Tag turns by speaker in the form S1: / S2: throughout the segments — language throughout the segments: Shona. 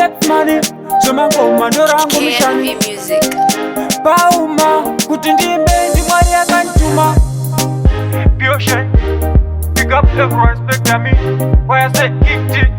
S1: Labsman zvemangoma ndorangu mishani PALMAH kuti ndimbe ndimwari yakandituma. Ocean, pick up everyone respect me. Why I say it.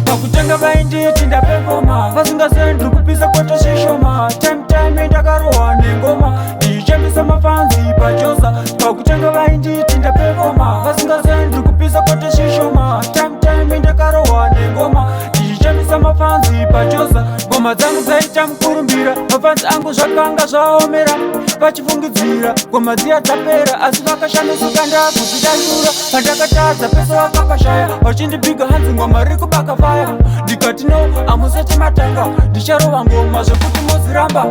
S1: Pakutanga vainditi ndapefoma vasingasendi kupisa kwete shishoma. Time ndakarohwa nengoma ndichambisa mafanzi pachosa. Pakutanga vainditi ndapefoma vasingasendi kupisa kwete shishoma. Time ndakarohwa nengoma ndichambisa mafanzi pachosa. Ngoma dzangu dzaita mukurumbira mafanzi angu zvakanga zvaomera vachifungidzira ngoma dziya dzapera asi vakashamisuka ndakuzvidashura. Pandakatadza pese vakakashaya vachindibhiga hanzi ngoma riri kubaka faya. Ndikati no amusati matanga ndicharova ngoma zvekuti muziramba.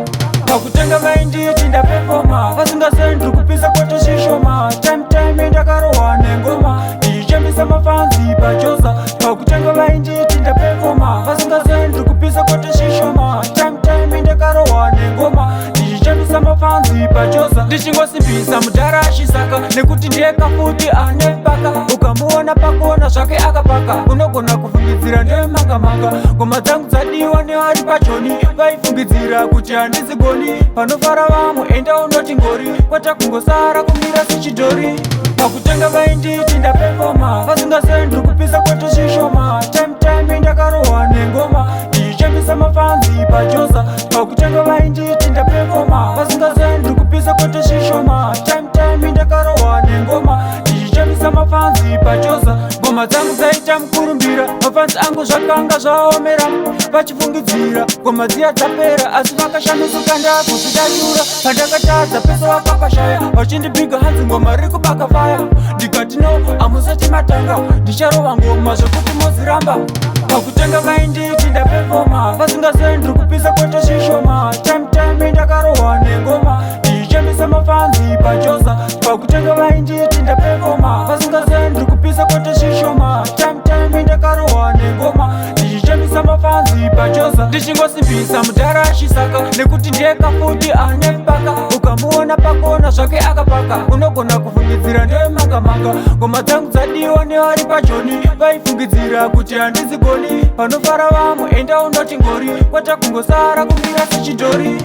S1: Pakutanga vainditi ndapefoma vasingasendi kupisa kwete shishoma. Time ndakarohwa nengoma ndichambisa mafanzi pachosa. Pakutanga vainditi ndapefoma vasingasendi kupisa kwete shishoma. Time ndakarohwa nengoma ndichambisa mafanzi pachosa. Ndichingosimbisa mudhara achisaka nekuti ndiyeka futi ane paka. Ukamuona pakuona zvake akapaka unogona kufungidzira ndemangamanga. Ngoma dzangu dzadiwa nevari pachoni vaifungidzira kuti handizigoni. Panofara vamwe enda unoti ngori kwata kungosara kumira sechidhori. Pakutanga vainditi ndapefoma vasingasendi kupisa kwete shishoma. Time ndakarohwa nengoma ndichambisa mafanzi pachosa. Pakutanga vainditi ndapefoma vasingasendi kupisa kwete shishoma. Time ndakarohwa nengoma ndichambisa mafanzi pachosa. Ngoma dzangu dzaita mukurumbira mafanzi angu zvakanga zvaomera vachifungidzira ngoma dziya dzapera asi vakashamisuka ndakuzvidashura. Pandakatadza pese vakakashaya vachindibhiga hanzi ngoma riri kubaka faya. Ndikati no amusati matanga ndicharova ngoma zvekuti muziramba. Pakutanga vainditi ndapefoma vasingasendi kupisa kwete shishoma. Time ndakarohwa nengoma ndichambisa mafanzi pachosa. Pakutanga vainditi ndapefoma vasingasendi kupisa kwete shishoma. Time ndakarohwa nengoma ndichambisa mafanzi pachosa. Ndichingosimbisa mudhara achisaka nekuti ndiyeka futi ane paka. Ukamuona pakuona zvake akapaka unogona kufungidzira ndemangamanga. Ngoma dzangu dzadiwa nevari pachoni vaifungidzira kuti handizigoni. Panofara vamwe enda unoti ngori kwata kungosara kumira sechidhori.